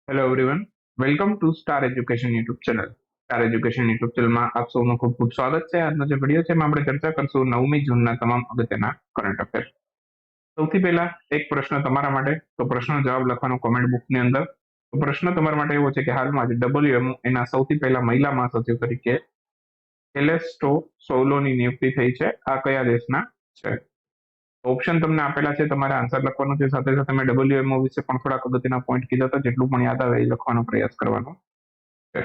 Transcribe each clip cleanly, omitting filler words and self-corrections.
Hello everyone, welcome to star education YouTube channel. Star education YouTube ચેનલમાં આપ સૌનું ખૂબ ખૂબ સ્વાગત છે. આજનો જે વિડીયો છે એમાં આપણે ચર્ચા કરશું 9મી જૂનના તમામ અગત્યના કરંટ અફેર. સૌથી પહેલા એક પ્રશ્ન તમારા માટે, તો પ્રશ્નનો જવાબ લખવાનો કોમેન્ટ બોક્સની અંદર. તો પ્રશ્ન તમારા માટે એવો છે કે હાલમાં જ WMO એના સૌથી પહેલા મહિલા મહાસચિવ તરીકે એલેસ્ટો સોલોની નિયુક્તિ થઈ છે. આ કયા દેશના છે? ઓપ્શન તમને આપેલા છે, તમારે આન્સર લખવાનો છે. સાથે સાથે મેં WMO વિશે પણ થોડાક અગત્યના પોઈન્ટ કીધા હતા, જેટલું પણ યાદ આવે એ લખવાનો પ્રયાસ કરવાનો છે.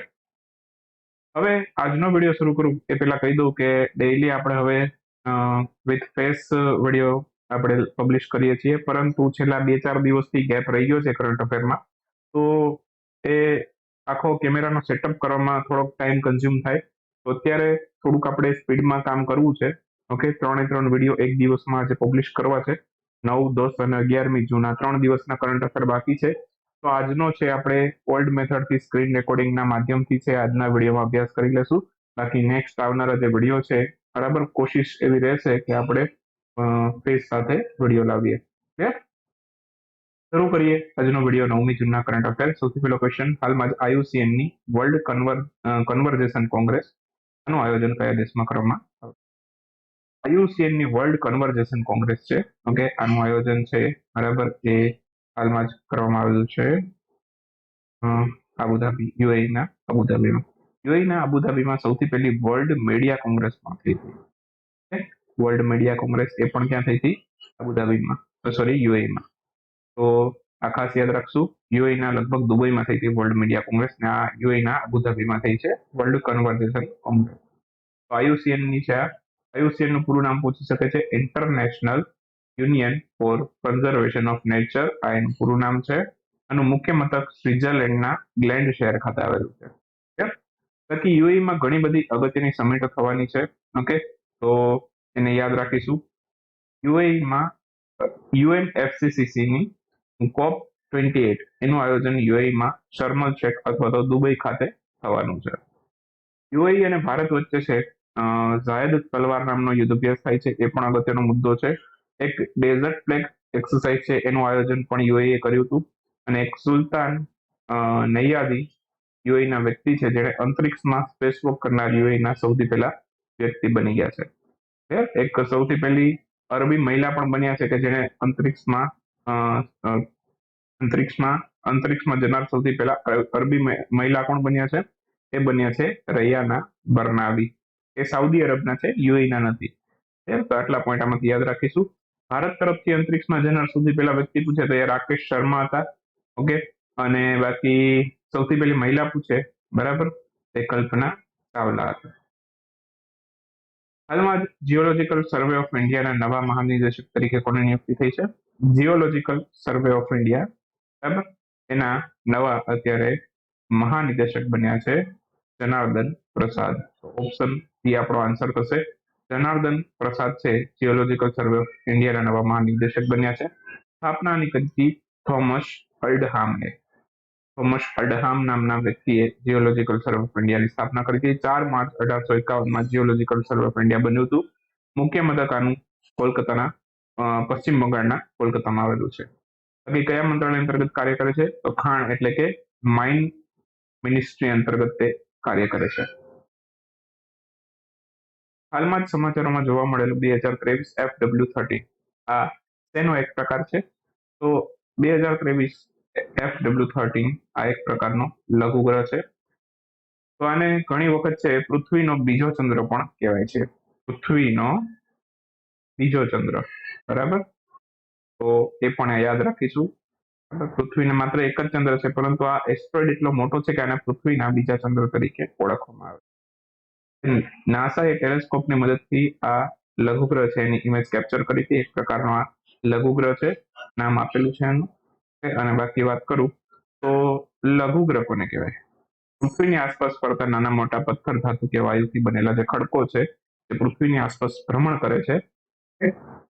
હવે આજનો વિડીયો શરૂ કરું એ પહેલા કહી દઉં કે ડેઈલી આપણે હવે વિથ ફેસ વિડીયો આપણે પબ્લિશ કરીએ છીએ, પરંતુ છેલ્લા 2-4 દિવસથી ગેપ રહી ગયો છે કરંટ અફેરમાં. તો એ આખો કેમેરાનો સેટઅપ કરવામાં થોડોક ટાઈમ કન્ઝ્યુમ થાય, તો અત્યારે થોડુંક આપણે સ્પીડમાં કામ કરવું છે. ઓકે, 3 વિડીયો એક દિવસમાં આજે પબ્લિશ કરવા છે. 9, 10 અને 11મી જૂન આ 3 દિવસના કરંટ અફેર બાકી છે. તો આજનો છે આપણે ઓલ્ડ મેથડથી સ્ક્રીન રેકોર્ડિંગના માધ્યમથી છે આજના વિડીયોમાં અભ્યાસ કરી લેશું. બાકી નેક્સ્ટ આવનારા જે વિડીયો છે, બરાબર, કોશિશ એવી રહેશે કે આપણે ફેસ સાથે વિડીયો લાવીએ. ક્લિયર? શરૂ કરીએ આજનો વિડીયો 9મી જૂનના કરંટ અફેર. સૌથી પહેલો ક્વેશ્ચન, હાલમાં જ IUCNની વર્લ્ડ કન્વર્જેશન કોંગ્રેસ આનું આયોજન કયા દેશમાં કરવામાં આવ્યું? IUCNની વર્લ્ડ કન્વર્જેશન કોંગ્રેસ છે. ઓકે, આનું આયોજન છે, બરાબર, એ હાલમાં જ કરવામાં આવેલું છે અબુધાબી, યુએઈના અબુધાબીમાં. યુએઈના અબુધાબીમાં સૌથી પહેલી વર્લ્ડ મીડિયા કોંગ્રેસ પણ થઈ હતી. વર્લ્ડ મીડિયા કોંગ્રેસ એ પણ ક્યાં થઈ હતી? અબુધાબીમાં, સોરી, યુએઈમાં. તો આ ખાસ યાદ રાખશું, યુએઈના લગભગ દુબઈમાં થઈ હતી વર્લ્ડ મીડિયા કોંગ્રેસ, ને આ યુએઈના અબુધાબીમાં થઈ છે વર્લ્ડ કન્વર્જેશન કોંગ્રેસ. તો આઈયુસીએનની છે. આઈયુસીએનનું પૂરું નામ પૂછી શકે છે, international union for conservation of nature. આ એનું પૂરું નામ છે. આનું મુખ્ય મથક સ્વિટ્ઝરલેન્ડના ગ્લેન્ડ શહેર ખાતે આવેલું છે. બાકી યુએઈમાં ઘણી બધી અગત્યની સમિટો થવાની છે. ઓકે, તો એને યાદ રાખીશું. યુએઈમાં UNFCCCની COP28 એનું આયોજન યુએઈમાં શર્મ el શેખ અથવા તો દુબઈ ખાતે થવાનું છે. યુએઈ અને ભારત વચ્ચે છે ઝાયદ તલવાર નામનો યુદ્ધ અભ્યાસ થાય છે, એ પણ અગત્યનો મુદ્દો છે. એક ડેઝર્ટ પ્લેગ એક્સરસાઇઝ છે, એનું આયોજન પણ યુએઈએ કર્યું હતું. અને એક સુલતાન નૈયાદી યુએઈના વ્યક્તિ છે, જેણે અંતરિક્ષમાં સ્પેસ વોક કરનાર યુએઈના સૌથી પહેલા વ્યક્તિ બની ગયા છે. એક સૌથી પહેલી અરબી મહિલા પણ બન્યા છે કે જેણે અંતરિક્ષમાં જનાર સૌથી પહેલા અરબી મહિલા કોણ બન્યા છે? એ બન્યા છે રૈયાના બરનાવી. એ સાઉદી અરબના છે, યુએઈના નથી. તો આટલા પોઈન્ટ આમાંથી યાદ રાખીશું. ભારત તરફથી અંતરિક્ષમાં જનાર સૌથી પહેલા વ્યક્તિ પૂછે તો એ રાકેશ શર્મા હતા. ઓકે, અને બાકી સૌથી પહેલી મહિલા પૂછે, બરાબર, એ કલ્પના ચાવલા હતા. હાલમાં જ જીઓલોજીકલ સર્વે ઓફ ઇન્ડિયાના નવા મહાનિદેશક તરીકે કોની નિયુક્તિ થઈ છે? જીઓલોજીકલ સર્વે ઓફ ઇન્ડિયા, બરાબર, એના નવા અત્યારે મહાનિદેશક બન્યા છે જનાર્દન પ્રસાદ. ઓપ્શન બી આપણો આન્સર થશે. જનાર્દન પ્રસાદ છે જીઓલોજીકલ સર્વે ઓફ ઇન્ડિયાના નવા મહાનિદેશક બન્યા છે. સ્થાપનાની કરી થોમસ હલ્ડહામને. થોમસ હલ્ડહામ નામના વ્યક્તિએ જીઓલોજીકલ સર્વે ઓફ ઇન્ડિયાની સ્થાપના કરી હતી. 4 માર્ચ 1851માં જીઓલોજીકલ સર્વે ઓફ ઇન્ડિયા બન્યું હતું. મુખ્ય મથક આનું કોલકાતાના પશ્ચિમ બંગાળના કોલકાતામાં આવેલું છે. બાકી કયા મંત્રાલય અંતર્ગત કાર્ય કરે છે? તો ખાણ એટલે કે માઇન મિનિસ્ટ્રી અંતર્ગત તે કાર્ય કરે છે. હાલમાં જ સમાચારોમાં જોવા મળેલું 2023 FW13 આ તેનો એક પ્રકાર છે. તો 2023 FW13 આ એક પ્રકારનો લઘુગ્રહ છે. તો આને ઘણી વખત છે પૃથ્વીનો બીજો ચંદ્ર પણ કહેવાય છે. પૃથ્વીનો બીજો ચંદ્ર, બરાબર. તો એ પણ યાદ રાખીશું. પૃથ્વીને માત્ર એક જ ચંદ્ર છે, પરંતુ આ એસ્ટ્રોઇડ એટલો મોટો છે કે આને પૃથ્વીના બીજા ચંદ્ર તરીકે ઓળખવામાં આવે છે. નાસાએ ટેલિસ્કોપની મદદથી આ લઘુગ્રહ છે એની ઇમેજ કેપ્ચર કરી હતી. એક પ્રકારનો આ લઘુગ્રહ છે, નામ આપેલું છે એનું. અને બાકી વાત કરું તો લઘુગ્રહ કોને કહેવાય? પૃથ્વીની આસપાસ ફરતા નાના મોટા પથ્થર, ધાતુ કે વાયુથી બનેલા જે ખડકો છે તે પૃથ્વીની આસપાસ ભ્રમણ કરે છે,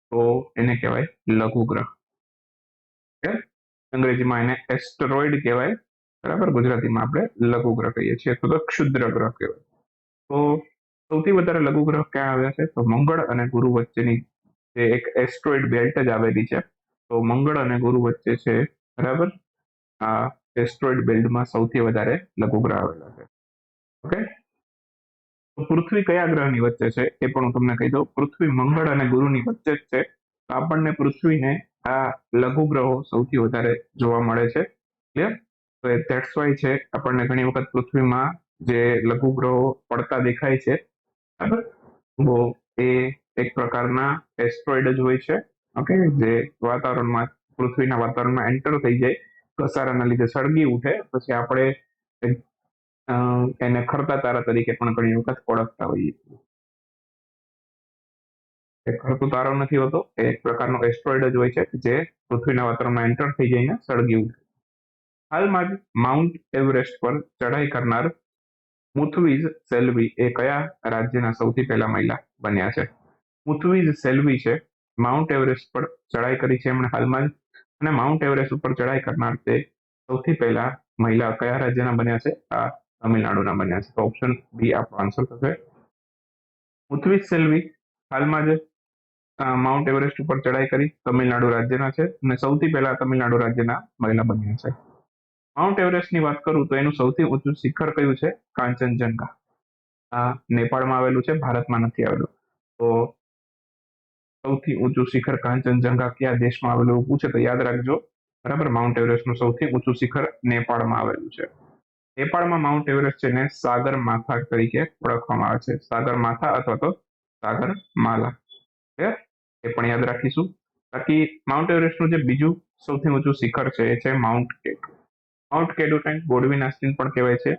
તો એને કહેવાય લઘુગ્રહ. અંગ્રેજીમાં એને એસ્ટરોઇડ કહેવાય, બરાબર. ગુજરાતીમાં આપણે લઘુગ્રહ કહીએ છીએ, તો ક્ષુદ્ર ગ્રહ કહેવાય. તો સૌથી વધારે લઘુગ્રહ ક્યાં આવ્યા છે? તો મંગળ અને ગુરુ વચ્ચેની જે એક એસ્ટ્રોઇડ બેલ્ટ જ આવેલી છે. તો મંગળ અને ગુરુ વચ્ચે છે, બરાબર, આ એસ્ટ્રોઇડ બેલ્ટમાં સૌથી વધારે લઘુગ્રહ આવેલા છે. ઓકે, તો પૃથ્વી કયા ગ્રહની વચ્ચે છે એ પણ હું તમને કહી દઉં. પૃથ્વી મંગળ અને ગુરુની વચ્ચે જ છે. તો આપણને પૃથ્વીને આ લઘુગ્રહો સૌથી વધારે જોવા મળે છે. ક્લિયર? તો એ ધેટ્સ વાય છે આપણને ઘણી વખત પૃથ્વીમાં જે લઘુગ્રહો પડતા દેખાય છે, બરાબર, તો એ એક પ્રકારના એસ્ટ્રોઇડ જ હોય છે. ઓકે, જે વાતાવરણમાં, પૃથ્વીના વાતાવરણમાં એન્ટર થઈ જાય, ઘસારાના લીધે સળગી ઉઠે, પછી આપણે અ, એને ખરતા તારા તરીકે પણ ઘણી વખત ઓળખતા હોઈએ છીએ. એ ખરતો તારો નથી હોતો, એ એક પ્રકારનો એસ્ટ્રોઇડ જ હોય છે જે પૃથ્વીના વાતાવરણમાં એન્ટર થઈ જઈને સળગી ઉઠે. હાલમાં જ માઉન્ટ એવરેસ્ટ પર ચઢાઈ કરનાર મુથવીઝ સેલ્વી એ કયા રાજ્યના સૌથી પહેલા મહિલા બન્યા છે? મુથવીઝ સેલ્વી છે, માઉન્ટ એવરેસ્ટ પર ચઢાઈ કરી છે એમણે હાલમાં જ, અને માઉન્ટ એવરેસ્ટ ઉપર ચઢાઈ કરનાર તે સૌથી પહેલા મહિલા કયા રાજ્યના બન્યા છે? આ તમિલનાડુના બન્યા છે. તો ઓપ્શન બી આપણો આન્સર થશે. મુથવીઝ સેલ્વી હાલમાં જ માઉન્ટ એવરેસ્ટ ઉપર ચઢાઈ કરી, તમિલનાડુ રાજ્યના છે, અને સૌથી પહેલા તમિલનાડુ રાજ્યના મહિલા બન્યા છે. માઉન્ટ એવરેસ્ટની વાત કરું તો એનું સૌથી ઊંચું શિખર કયું છે? કાંચનજંગા. આ નેપાળમાં આવેલું છે, ભારતમાં નથી આવેલું. તો સૌથી ઊંચું શિખર કાંચનજંગા કયા દેશમાં આવેલું એવું પૂછે તો યાદ રાખજો, બરાબર. માઉન્ટ એવરેસ્ટનું સૌથી ઊંચું શિખર નેપાળમાં આવેલું છે. નેપાળમાં માઉન્ટ એવરેસ્ટ છે ને સાગર માથા તરીકે ઓળખવામાં આવે છે. સાગર માથા અથવા તો સાગર માલા. Clear? એ પણ યાદ રાખીશું. બાકી માઉન્ટ એવરેસ્ટનું જે બીજું સૌથી ઊંચું શિખર છે એ છે માઉન્ટ કેટુ. માઉન્ટ કેટુ કંઈક ગોડવીન આસ્તીન પણ કહેવાય છે.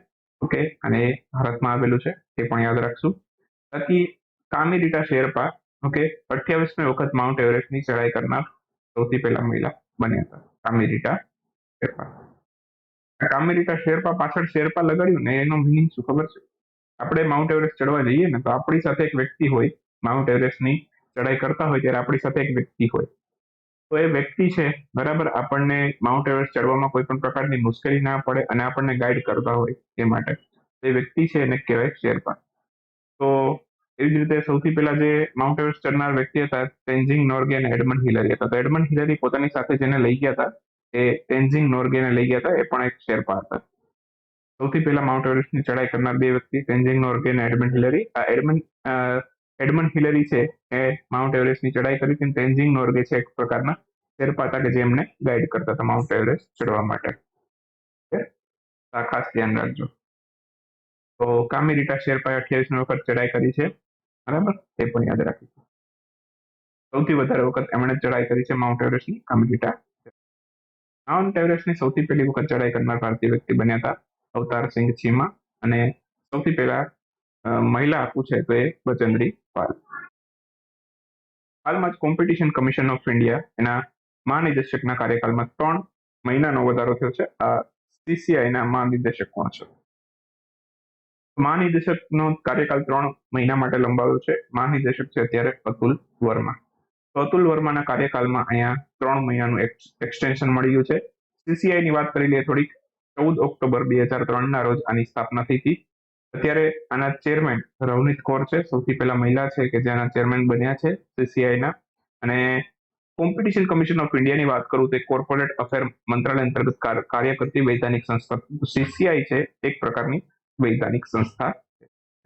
ઓકે, અને એ ભારતમાં આવેલું છે, એ પણ યાદ રાખશું. બાકી કામિરીટા શેરપા, ઓકે, 28મી વખત માઉન્ટ એવરેસ્ટની ચઢાઈ કરનાર સૌથી પહેલા મહિલા બન્યા હતા, કામિરીટા શેરપા. કામિરીટા શેરપા પાછળ શેરપા લગાડ્યું ને એનો મિનિંગ શું ખબર છે? આપણે માઉન્ટ એવરેસ્ટ ચડવા જઈએ ને તો આપણી સાથે એક વ્યક્તિ હોય, માઉન્ટ એવરેસ્ટની ચઢાઈ કરતા હોય ત્યારે આપણી સાથે એક વ્યક્તિ હોય. તો એ વ્યક્તિ છે, બરાબર, આપણને માઉન્ટ એવરેસ્ટ ચડવામાં કોઈ પણ પ્રકારની મુશ્કેલી ના પડે અને આપણને ગાઈડ કરતા હોય એ માટે. એ વ્યક્તિ છે એને કહેવાય શેરપા. તો એવી જ રીતે સૌથી પહેલા જે માઉન્ટ એવરેસ્ટ ચડનાર વ્યક્તિ હતા તેન્ઝિંગ નોર્ગે અને એડમંડ હિલરી હતા. તો એડમંડ હિલરી પોતાની સાથે જેને લઈ ગયા હતા એ તેન્ઝિંગ નોર્ગેને લઈ ગયા હતા, એ પણ એક શેરપા હતા. સૌથી પહેલા માઉન્ટ એવરેસ્ટની ચઢાઈ કરનાર બે વ્યક્તિ તેન્ઝિંગ નોર્ગે અને એડમંડ હિલરી. આ એડમંડ હિલરી છે એ માઉન્ટ એવરેસ્ટની ચઢાઈ કરી હતી. તેન્ઝિંગ નોર્ગે છે એક પ્રકારના શેરપા હતા કે જે એમને ગાઈડ કરતા હતા માઉન્ટ એવરેસ્ટ ચડવા માટે. આ ખાસ ધ્યાન રાખજો. તો કામિરીટા શેરપાએ 28મી વખત ચઢાઈ કરી છે, બરાબર, એ પણ યાદ રાખીશું. સૌથી વધારે વખત એમણે ચઢાઈ કરી છે માઉન્ટ એવરેસ્ટની કામિરીટા. માઉન્ટ એવરેસ્ટની સૌથી પહેલી વખત ચઢાઈ કરનાર ભારતીય વ્યક્તિ બન્યા હતા અવતાર સિંહ ચીમા, અને સૌથી પહેલા મહિલા પૂછે તો એ બચેન્દ્રી પાલ. હાલમાં જ કોમ્પિટિશન કમિશન ઓફ ઇન્ડિયા એના મહાનિદેશકના કાર્યકાળમાં 3 મહિનાનો વધારો થયો છે. આ CCI ના મહાનિદેશક કોણ છે? મહાનિદેશકનો કાર્યકાળ 3 મહિના માટે લંબાવ્યો છે. મહાનિદેશક છે અત્યારે અતુલ વર્મા. તો અતુલ વર્માના કાર્યકાળમાં અહીંયા 3 મહિનાનું એક્સટેન્શન મળી ગયું છે. CCI ની વાત કરી લઈએ થોડીક. 14 ઓક્ટોબર 2003ના રોજ આની સ્થાપના થઈ હતી. અત્યારે આના ચેરમેન રવનીત કૌર છે, સૌથી પહેલા મહિલા છે કે જેના ચેરમેન બન્યા છે CCI ના. અને કોમ્પિટિશન કમિશન ઓફ ઇન્ડિયાની વાત કરું તો કોર્પોરેટ અફેર મંત્રાલય અંતર્ગત કાર્ય કરતી વૈધાનિક સંસ્થા. CCI છે એક પ્રકારની વૈધાનિક સંસ્થા,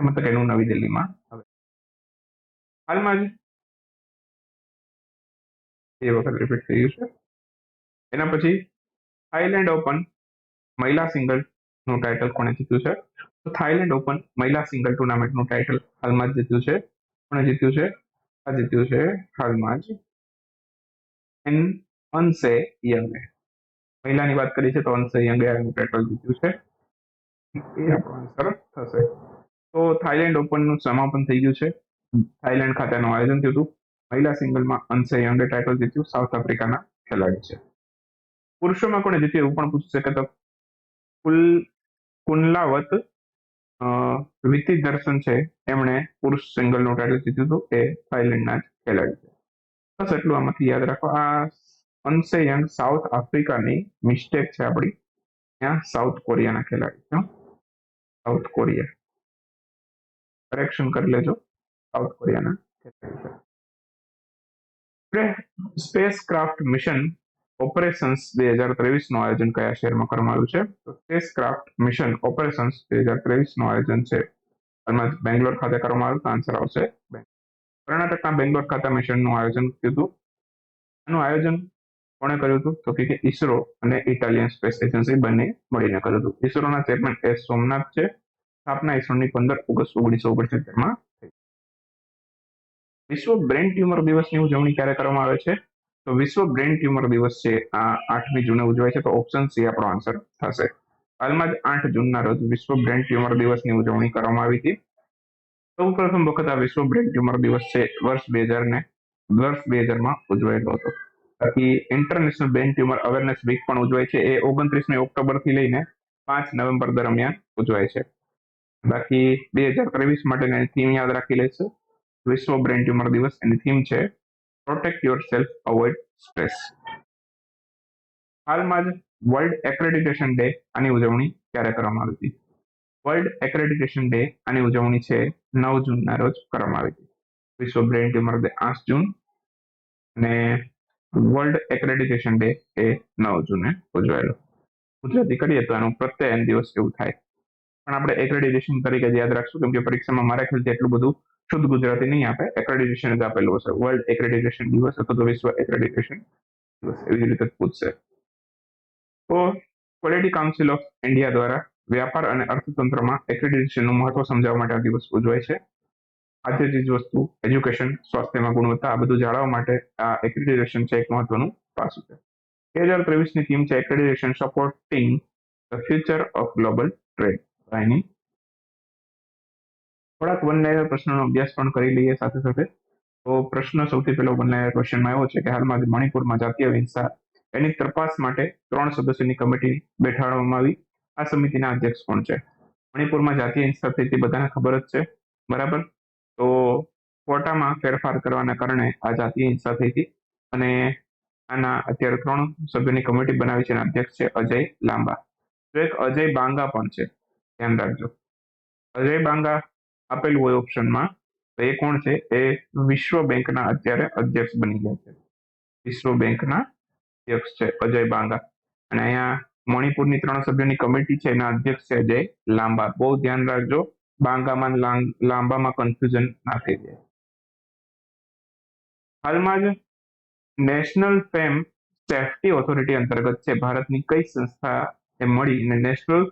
મતલબ એનું નવી દિલ્હીમાં હવે હાલમાં જ એ વખત રિપીટ થયું છે. એના પછી થાઈલેન્ડ ઓપન મહિલા સિંગલ નું ટાઇટલ કોણે જીત્યું છે? તો થાઈલેન્ડ ઓપન મહિલા સિંગલ ટુર્નામેન્ટનું ટાઇટલ હાલમાં જ જીત્યું છે. કોણે જીત્યું છે? આ જીત્યું છે હાલમાં જ એન અનસે યંગે. મહિલાની વાત કરી છે તો અનસે યંગે આનું ટાઇટલ જીત્યું છે. એ આપણો આન્સર થશે. તો થાઈલેન્ડ ઓપનનું સમાપન થઈ ગયું છે. થાઈલેન્ડ ખાતે આનું આયોજન થયું હતું. મહિલા સિંગલમાં અનસે યંગે ટાઇટલ જીત્યું, સાઉથ આફ્રિકાના ખેલાડી છે. પુરુષોમાં કોણે જીત્યું એવું પણ પૂછી શકે તો કુલ કુનલાવત વિતિ દર્શન છે, એમણે પુરુષ સિંગલનું ટાઇટલ જીત્યું હતું, એ થાઈલેન્ડના જ ખેલાડી છે. બસ એટલું આમાંથી યાદ રાખો. આ અનસે યંગ સાઉથ આફ્રિકાની મિસ્ટેક છે આપણી, ત્યાં સાઉથ કોરિયાના ખેલાડી છે. સાઉથ કોરિયા, કરેક્શન કરી લેજો, સાઉથ કોરિયાના ખેલાડી છે. સ્પેસ ક્રાફ્ટ મિશન ઓપરેશન્સ 2023 નું આયોજન કયા શહેરમાં કરવામાં આવ્યું છે? તો સ્પેસક્રાફ્ટ મિશન ઓપરેશન્સ 2023 નું આયોજન છે હાલમાં બેંગ્લોર ખાતે કરવામાં આવ્યું. તો આન્સર આવશે કર્ણાટકના બેંગ્લોર ખાતે મિશનનું આયોજન થયું. આનું આયોજન કોણે કર્યું હતું? તો કે ઈસરો અને ઇટાલિયન સ્પેસ એજન્સી બંને મળીને કર્યું હતું. ઈસરોના ચેરમેન એસ સોમનાથ છે. સ્થાપના ઈસરોની 15 ઓગસ્ટ 1969 થઈ. વિશ્વ બ્રેન ટ્યુમર દિવસની ઉજવણી ક્યારે કરવામાં આવે છે? તો વિશ્વ બ્રેન ટ્યુમર દિવસ છે આ 8મી જૂને ઉજવાય છે. તો ઓપ્શન સી આપણો આન્સર થશે. હાલમાં જ 8 જૂનના રોજ વિશ્વ બ્રેન ટ્યુમર દિવસની ઉજવણી કરવામાં આવી હતી. સૌ પ્રથમ વખત આ વિશ્વ બ્રેન ટ્યુમર દિવસ છે વર્ષ 2000માં ઉજવાયેલો હતો. બાકી international brain tumour awareness week પણ ઉજવાય છે. એ 29મી ઓક્ટોબરથી લઈને 5 નવેમ્બર દરમિયાન ઉજવાય છે. બાકી 2023 માટેની થીમ યાદ રાખી લેશે. વિશ્વ બ્રેન ટ્યુમર દિવસ એની થીમ છે protect your self avoid stress. હાલમાં જ વર્લ્ડ એક્રેડિટેશન ડે આની ઉજવણી ક્યારે કરવામાં આવી હતી? વર્લ્ડ એક્રેડિટેશન ડે આની ઉજવણી છે 9 જૂનના રોજ કરવામાં આવી હતી. વિશ્વ બ્રેન ટ્યુમર ડે 8 જૂન અને વર્લ્ડ એક્રેડિટેશન ડે એ 9 જૂને ઉજવાયેલો. ગુજરાતી કરીએ તો આનું પ્રત્યયન દિવસ એવું થાય. પણ આપણે એક્રેડિટેશન તરીકે યાદ રાખશું કેમ કે પરીક્ષામાં મારા ખ્યાલથી એટલું બધું શુદ્ધ ગુજરાતી નહીં આપે. એક્રેડિટેશન જ આપેલું હશે. વર્લ્ડ એક્રેડિટેશન દિવસ અથવા તો વિશ્વ એક્રેડિટેશન દિવસ એવી રીતે પૂછશે. તો ક્વોલિટી કાઉન્સિલ ઓફ ઇન્ડિયા દ્વારા વ્યાપાર અને અર્થતંત્રમાં એક્રેડિટેશનનું મહત્વ સમજાવવા માટે આ દિવસ ઉજવાય છે. આદ્ય ચીજ વસ્તુ, એજ્યુકેશન, સ્વાસ્થ્યમાં ગુણવત્તા આ બધું જાળવવા માટે આ એક્રેડિટેશન છે એક મહત્વનું પાસું છે. 2023ની થીમ છે accreditation supporting the future of global trade. એની થોડાક વન લાઇનર પ્રશ્નોનો અભ્યાસ પણ કરી લઈએ સાથે સાથે. તો પ્રશ્ન સૌથી પહેલો વન લાઇનર ક્વેશ્ચનમાં આવ્યો છે કે હાલમાં મણિપુરમાં જાતીય હિંસા એની તપાસ માટે 3 સદસ્યોની કમિટી બેઠાડવામાં આવી. આ સમિતિના અધ્યક્ષ કોણ છે? મણિપુરમાં જાતીય હિંસા થઈ તે બધાને ખબર જ છે, બરાબર. તો કોટામાં ફેરફાર કરવાના કારણે આ જાતીય હિંસા થઈ હતી અને આના અત્યારે 3 સભ્યોની કમિટી બનાવી છે. અધ્યક્ષ છે અજય લાંબા. તો એક અજય બાંગા પણ છે, ધ્યાન રાખજો. અજય બાંગા આપેલું હોય ઓપ્શનમાં તો એ કોણ છે? એ વિશ્વ બેંકના અત્યારે અધ્યક્ષ બની ગયા છે. વિશ્વ બેંકના અધ્યક્ષ છે અજય બાંગા. અને અહીંયા મણિપુરની 3 સભ્યોની કમિટી છે એના અધ્યક્ષ છે અજય લાંબા. બહુ ધ્યાન રાખજો, બાંગામાં લાંબામાં કન્ફ્યુઝન ના થઈ જાય. હાલમાં જ નેશનલ ફેમ સેફ્ટી ઓથોરિટી અંતર્ગત છે ભારતની કઈ સંસ્થા એ મળીને national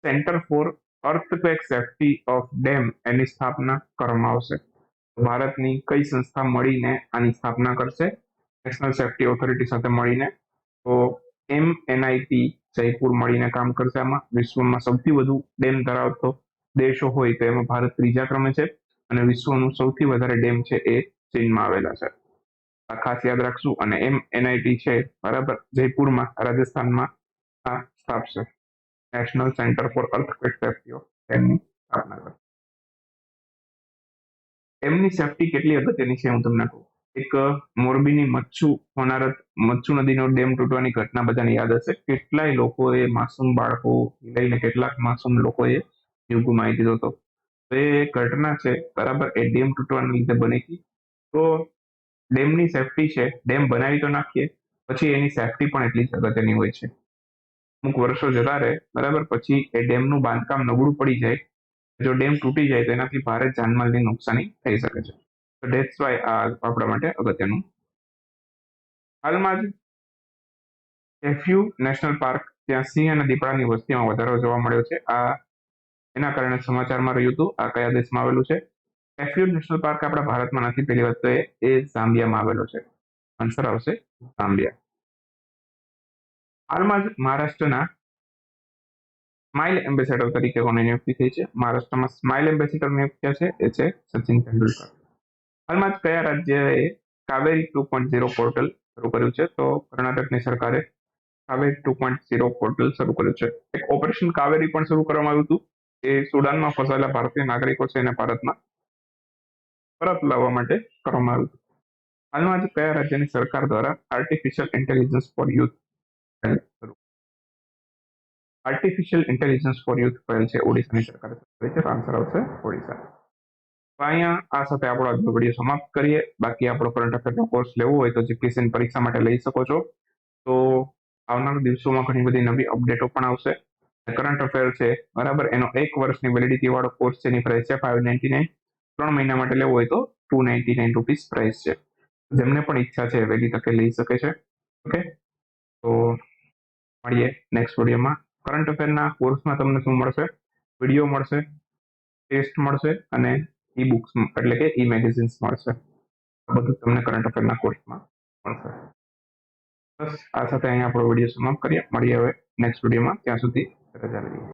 centre for earthquake safety of dam એની સ્થાપના કરવામાં આવશે? ભારતની કઈ સંસ્થા મળીને આની સ્થાપના કરશે નેશનલ સેફ્ટી ઓથોરિટી સાથે મળીને? તો MNIT જયપુર મળીને કામ કરશે. આમાં વિશ્વમાં સૌથી વધુ ડેમ ધરાવતો દેશો હોય તો એમાં ભારત 3જા ક્રમે છે અને વિશ્વનું સૌથી વધારે ડેમ છે એ ચીનમાં આવેલા છે. આ ખાસ યાદ રાખશું. અને MNIT છે બરાબર જયપુરમાં રાજસ્થાનમાં આ સ્થાપશે national centre for earthquake safety of ડેમની સ્થાપના કરશે. એમની સેફ્ટી કેટલી અગત્યની છે હું તમને કહું. એક મોરબીની મચ્છુ નદીનો ડેમ તૂટવાની ઘટના બધાને યાદ હશે. કેટલાય લોકોએ માસૂમ બાળકો લઈને કેટલાક માસૂમ લોકોએ જીવ ગુમાવી દીધો હતો. તો એ ઘટના છે બરાબર એ ડેમ તૂટવાના લીધે બની હતી. તો ડેમની સેફ્ટી છે, ડેમ બનાવી તો નાખીએ પછી એની સેફ્ટી પણ એટલી જ અગત્યની હોય છે. અમુક વર્ષો જતા રહે બરાબર પછી એ ડેમનું બાંધકામ નબળું પડી જાય, જો ડેમ તૂટી જાય તો એનાથી ભારે જાનમાલની નુકસાની થઈ શકે છે. તો ધેટ્સ વાય આ આપણા માટે અગત્યનું. હાલમાં જ એફ્યુ નેશનલ પાર્ક ત્યાં સિંહ અને દીપડાની વસ્તીમાં વધારો જોવા મળ્યો છે. આ એના કારણે સમાચારમાં રહ્યું હતું. આ કયા દેશમાં આવેલું છે? એફ્યુ નેશનલ પાર્ક આપણા ભારતમાં નથી. પહેલી વાત તો એ ઝામ્બિયામાં આવેલો છે. આન્સર આવશે ઝામ્બિયા. હાલમાં જ મહારાષ્ટ્રના સ્માઇલ એમ્બેસેડર તરીકે કોની નિયુક્તિ થઈ છે? મહારાષ્ટ્રમાં સ્માઇલ એમ્બેસેડર નિયુક્ત થયા છે એ છે સચિન તેંડુલકર. હાલમાં જ કયા રાજ્યએ કાવેરી 2.0 પોર્ટલ શરૂ કર્યું છે? તો કર્ણાટકની સરકારે કાવેરી 2.0 પોર્ટલ શરૂ કર્યું છે. એક ઓપરેશન કાવેરી પણ શરૂ કરવામાં આવ્યું હતું. એ સુડાનમાં ફસાયેલા ભારતીય નાગરિકો છે એને ભારતમાં પરત લાવવા માટે કરવામાં આવ્યું હતું. હાલમાં જ કયા રાજ્યની સરકાર દ્વારા artificial intelligence for youth artificial intelligence for youth પહેલ છે ઓડિશાની સરકારે શરૂ કરી છે? આન્સર આવશે ઓડિશા. તો અહીંયા આ સાથે આપણો આજનો વિડીયો સમાપ્ત કરીએ. બાકી આપણો કરંટ અફેરનો કોર્સ લેવો હોય તો GPSC પરીક્ષા માટે લઈ શકો છો. તો આવનારા દિવસોમાં ઘણી બધી નવી અપડેટો પણ આવશે. કરંટ અફેર છે બરાબર, એનો 1 વર્ષની વેલિડિટી વાળો કોર્સ છે, એની પ્રાઇસ છે 599. 3 મહિના માટે લેવો હોય તો 299 રૂપીસ પ્રાઇસ છે. જેમને પણ ઈચ્છા છે વહેલી તકે લઈ શકે છે. ઓકે, તો મળીએ નેક્સ્ટ વિડીયોમાં. કરંટ અફેરના કોર્સમાં તમને શું મળશે? વિડીયો મળશે, ટેસ્ટ મળશે અને ઈ બુક્સ એટલે કે ઈ મેગેઝિન્સ મળશે. આ બધું તમને કરંટ અફેરના કોર્સમાં મળશે. બસ આ સાથે અહીંયા આપણો વિડીયો સમાપ્ત કરીએ. મળીએ હવે નેક્સ્ટ વિડીયોમાં. ત્યાં સુધી રજા લઈએ.